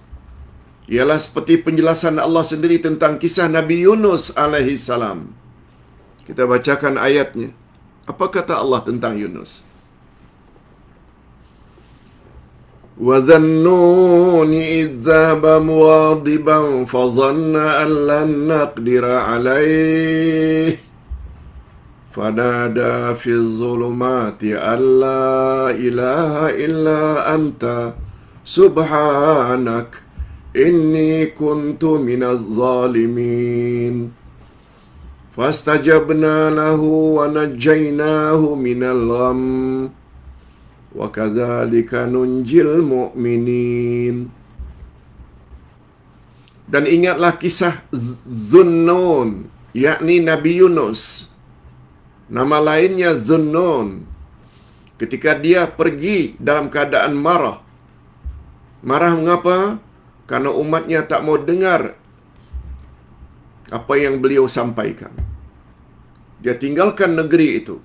[SPEAKER 1] ialah seperti penjelasan Allah sendiri tentang kisah Nabi Yunus alaihi salam. Kita bacakan ayatnya. Apa kata Allah tentang Yunus? وَذَنُّونِ إِذْ ذَهَبَ مُغَاضِبًا فَظَنَّ أَن لَّن نَّقْدِرَ عَلَيْهِ فَنَادَى فِي الظُّلُمَاتِ أَن لَّا إِلَٰهَ إِلَّا أَنتَ سُبْحَانَكَ إِنِّي كُنتُ مِنَ الظَّالِمِينَ فَاسْتَجَبْنَا لَهُ وَنَجَّيْنَاهُ مِنَ الْغَمِّ وَكَذَلِكَ نُنْجِي الْمُؤْمِنِينَ. Dan ingatlah kisah Zunnun, yakni Nabi Yunus. Nama lainnya Zunnun. Ketika dia pergi dalam keadaan marah. Marah mengapa? Karena umatnya tak mau dengar apa yang beliau sampaikan. Dia tinggalkan negeri itu.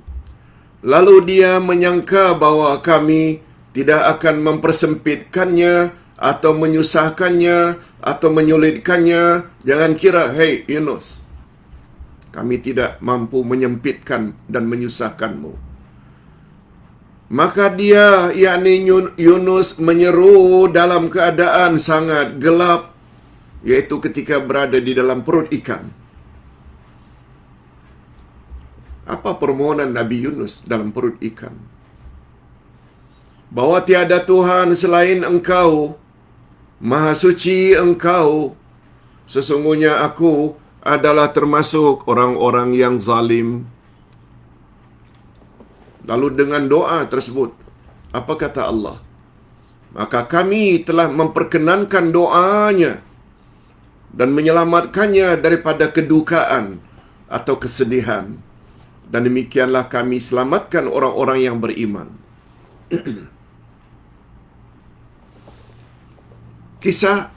[SPEAKER 1] Lalu dia menyangka bahawa kami tidak akan mempersempitkannya atau menyusahkannya atau menyulitkannya. Jangan kira, hei Yunus, kami tidak mampu menyempitkan dan menyusahkanmu. Maka dia, yakni Yunus, menyeru dalam keadaan sangat gelap, yaitu ketika berada di dalam perut ikan. Apa permohonan Nabi Yunus dalam perut ikan? Bahwa tiada Tuhan selain Engkau, Maha Suci Engkau, sesungguhnya aku adalah termasuk orang-orang yang zalim. Lalu dengan doa tersebut, apa kata Allah? Maka kami telah memperkenankan doanya dan menyelamatkannya daripada kedukaan atau kesedihan. Dan demikianlah kami selamatkan orang-orang yang beriman. Kisah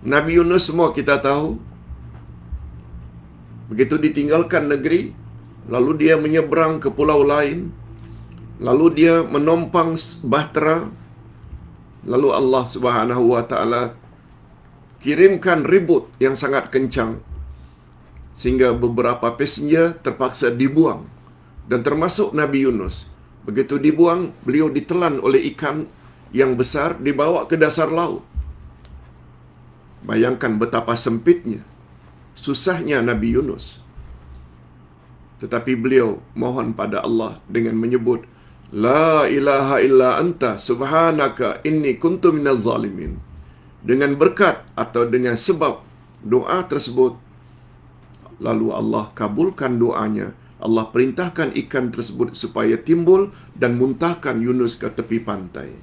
[SPEAKER 1] Nabi Yunus semua kita tahu. Begitu ditinggalkan negeri, lalu dia menyeberang ke pulau lain, lalu dia menompang bahtera, lalu Allah Subhanahu wa taala kirimkan ribut yang sangat kencang sehingga beberapa passenger terpaksa dibuang, dan termasuk Nabi Yunus. Begitu dibuang, beliau ditelan oleh ikan yang besar, dibawa ke dasar laut. Bayangkan betapa sempitnya, susahnya Nabi Yunus. Tetapi beliau mohon pada Allah dengan menyebut, La ilaha illa anta subhanaka inni kuntu minaz zalimin. Dengan berkat atau dengan sebab doa tersebut, lalu Allah kabulkan doanya. Allah perintahkan ikan tersebut supaya timbul dan muntahkan Yunus ke tepi pantai.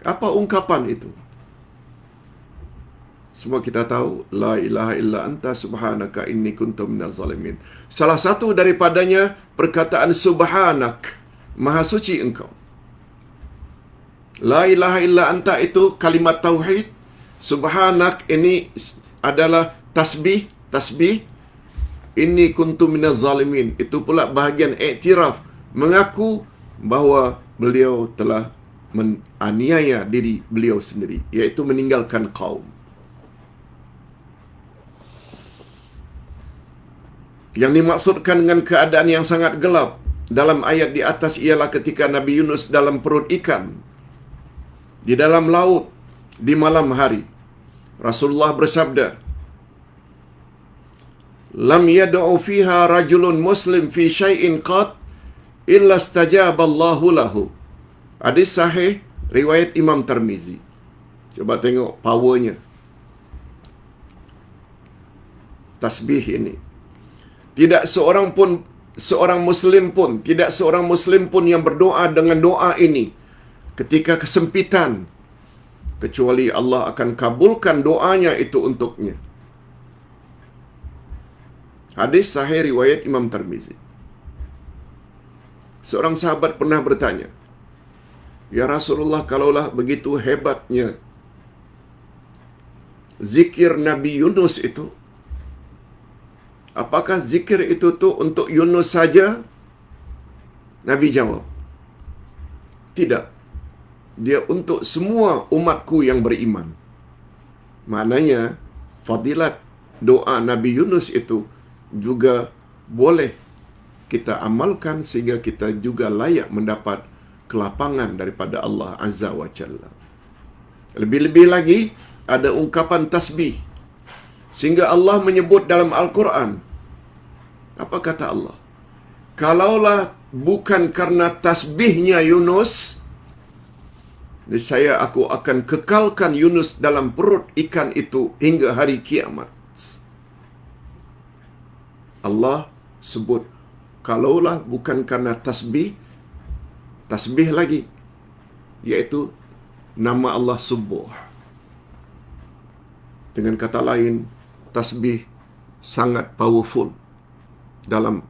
[SPEAKER 1] Apa ungkapan itu? Semua kita tahu, La ilaha illa anta subhanaka inni kuntu minaz zalimin. Salah satu daripadanya perkataan subhanak, Maha Suci Engkau. La ilaha illa anta itu kalimat tauhid. Subhanak ini adalah tasbih. Inni kuntu minaz zalimin. Itu pula bahagian iktiraf, mengaku bahawa beliau telah menganiaya diri beliau sendiri, iaitu meninggalkan kaum. Yang dimaksudkan dengan keadaan yang sangat gelap dalam ayat di atas ialah ketika Nabi Yunus dalam perut ikan, di dalam laut, di malam hari. Rasulullah bersabda, Lam yad'u fiha rajulun muslim fi syai'in qat illa istajaba Allahu lahu. Hadis sahih riwayat Imam Tirmizi. Coba tengok powernya tasbih ini. Tidak seorang muslim pun yang berdoa dengan doa ini ketika kesempitan, kecuali Allah akan kabulkan doanya itu untuknya. Hadis sahih riwayat Imam Tirmizi. Seorang sahabat pernah bertanya, "Ya Rasulullah, kalaulah begitu hebatnya zikir Nabi Yunus itu, apakah zikir itu tu untuk Yunus saja?" Nabi jawab, "Tidak. Dia untuk semua umatku yang beriman." Maknanya, fadilat doa Nabi Yunus itu juga boleh kita amalkan sehingga kita juga layak mendapat kelapangan daripada Allah Azza wa Jalla. Lebih-lebih lagi, ada ungkapan tasbih. Sehingga Allah menyebut dalam Al-Quran. Apa kata Allah? "Kalaulah bukan karena tasbihnya Yunus, niscaya aku akan kekalkan Yunus dalam perut ikan itu hingga hari kiamat." Allah sebut, kalaulah bukan karena tasbih lagi, iaitu nama Allah Subuh. Dengan kata lain, tasbih sangat powerful dalam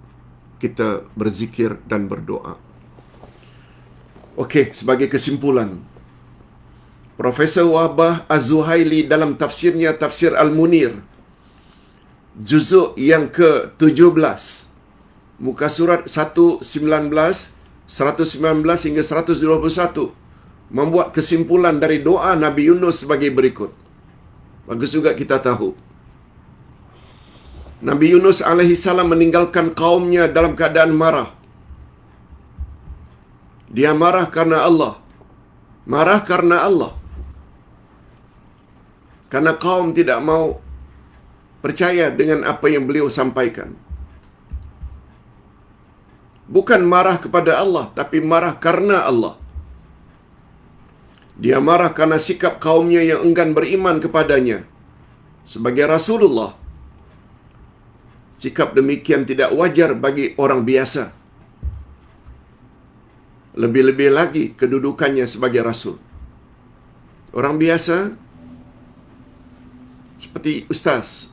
[SPEAKER 1] kita berzikir dan berdoa. Okey, sebagai kesimpulan, Profesor Wahbah Az-Zuhaili dalam tafsirnya Tafsir Al-Munir, juzuk yang ke-17, muka surat 119 hingga 121, membuat kesimpulan dari doa Nabi Yunus sebagai berikut. Bagus juga kita tahu, Nabi Yunus alaihi salam meninggalkan kaumnya dalam keadaan marah. Dia marah karena Allah. Marah karena Allah. Karena kaum tidak mau percaya dengan apa yang beliau sampaikan. Bukan marah kepada Allah, tapi marah karena Allah. Dia marah karena sikap kaumnya yang enggan beriman kepadanya sebagai Rasulullah. Sikap demikian tidak wajar bagi orang biasa. Lebih-lebih lagi kedudukannya sebagai Rasul. Orang biasa seperti ustaz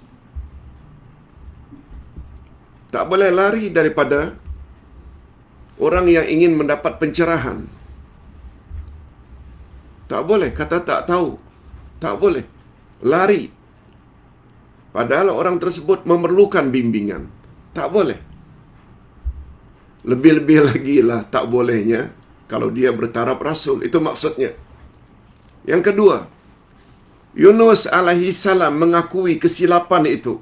[SPEAKER 1] tak boleh lari daripada orang yang ingin mendapat pencerahan. Tak boleh kata tak tahu. Tak boleh lari, padahal orang tersebut memerlukan bimbingan. Tak boleh. Lebih-lebih lagi lah tak bolehnya kalau dia bertaraf Rasul. Itu maksudnya. Yang kedua, Yunus alaihi salam mengakui kesilapan itu.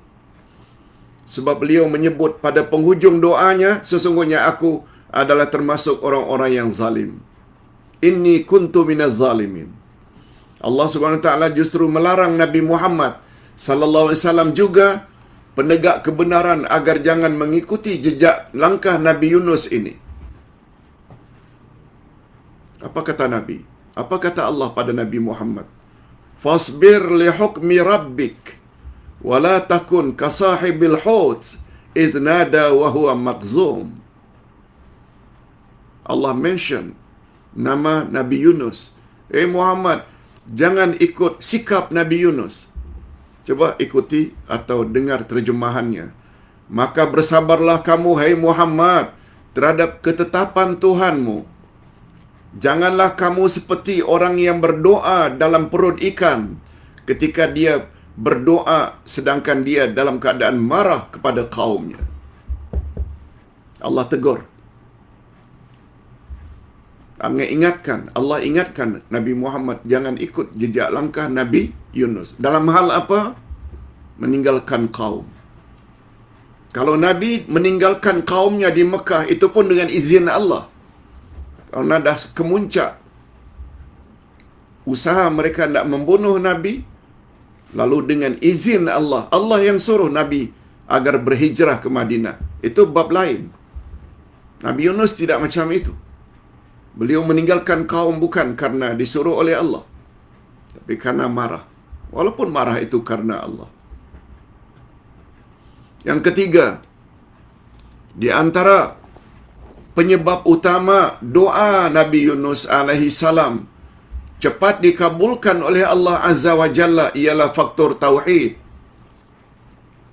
[SPEAKER 1] Sebab beliau menyebut pada penghujung doanya, sesungguhnya aku adalah termasuk orang-orang yang zalim. Inni kuntu minaz zalimin. Allah Subhanahu wa taala justru melarang Nabi Muhammad sallallahu alaihi wasallam juga penegak kebenaran agar jangan mengikuti jejak langkah Nabi Yunus ini. Apa kata Nabi? Apa kata Allah pada Nabi Muhammad? Fasbir li hukmi rabbik wa la takun ka sahibil hut idh nada wa huwa maqzum. Allah mention nama Nabi Yunus. Muhammad, jangan ikut sikap Nabi Yunus. Coba ikuti atau dengar terjemahannya. Maka bersabarlah kamu, hai Muhammad, terhadap ketetapan Tuhanmu. Janganlah kamu seperti orang yang berdoa dalam perut ikan ketika dia berdoa sedangkan dia dalam keadaan marah kepada kaumnya. Allah tegur. Allah ingatkan Nabi Muhammad jangan ikut jejak langkah Nabi Yunus. Dalam hal apa? Meninggalkan kaum. Kalau Nabi meninggalkan kaumnya di Mekah, itu pun dengan izin Allah. Karena dah kemuncak usaha mereka nak membunuh Nabi, lalu dengan izin Allah, Allah yang suruh Nabi agar berhijrah ke Madinah. Itu bab lain. Nabi Yunus tidak macam itu. Beliau meninggalkan kaum bukan karena disuruh oleh Allah, tapi karena marah. Walaupun marah itu karena Allah. Yang ketiga, di antara penyebab utama doa Nabi Yunus alaihi salam cepat dikabulkan oleh Allah Azza wa Jalla ialah faktor tauhid.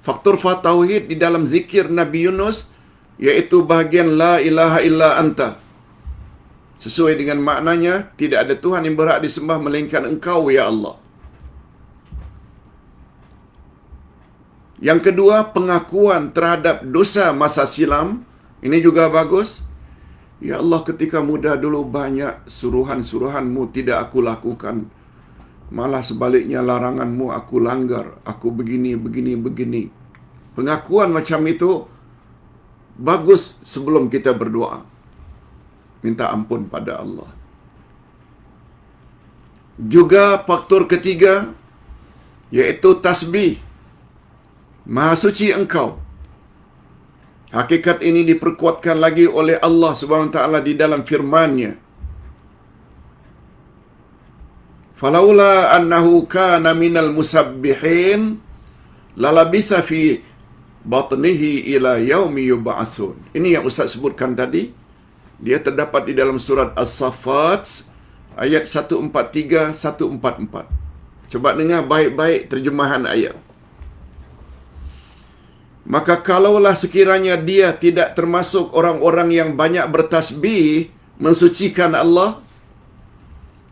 [SPEAKER 1] Faktor tauhid di dalam zikir Nabi Yunus iaitu bahagian la ilaha illa anta. Sesuai dengan maknanya, tidak ada Tuhan yang berhak disembah melainkan Engkau ya Allah. Yang kedua, pengakuan terhadap dosa masa silam. Ini juga bagus. Ya Allah, ketika muda dulu banyak suruhan-suruhan-Mu tidak aku lakukan. Malah sebaliknya larangan-Mu aku langgar. Aku begini. Pengakuan macam itu bagus sebelum kita berdoa. Minta ampun pada Allah. Juga faktor ketiga, yaitu tasbih. Maha suci Engkau. Hakikat ini diperkuatkan lagi oleh Allah Subhanahu wa taala di dalam firman-Nya. Falaula annahu kana minal musabbihin lalabitha fi batnihi ila yaumi yub'atsun. Ini yang Ustaz sebutkan tadi. Dia terdapat di dalam surat As-Saffat ayat 143 144. Coba dengar baik-baik terjemahan ayat. Maka kalaulah sekiranya dia tidak termasuk orang-orang yang banyak bertasbih mensucikan Allah,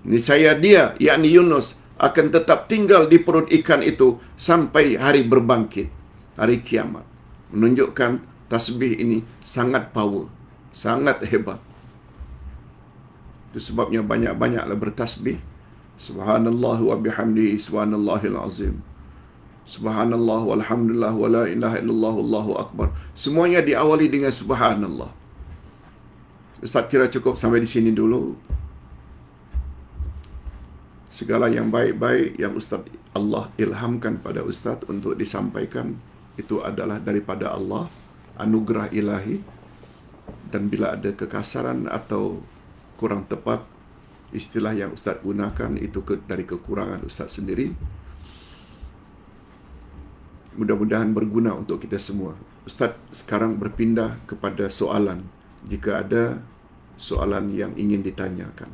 [SPEAKER 1] niscaya dia, yakni Yunus, akan tetap tinggal di perut ikan itu sampai hari berbangkit, hari kiamat. Menunjukkan tasbih ini sangat power, sangat hebat. Itu sebabnya banyak-banyaklah bertasbih. Subhanallah wa bihamdihi subhanallahil azim. Subhanallah walhamdulillah wa la ilaha illallah wallahu akbar. Semuanya diawali dengan subhanallah. Ustaz kira cukup sampai di sini dulu. Segala yang baik-baik yang Ustaz Allah ilhamkan pada Ustaz untuk disampaikan itu adalah daripada Allah, anugerah ilahi. Dan bila ada kekasaran atau kurang tepat istilah yang Ustaz gunakan, itu dari kekurangan Ustaz sendiri. Mudah-mudahan berguna untuk kita semua. Ustaz sekarang berpindah kepada soalan, jika ada soalan yang ingin ditanyakan.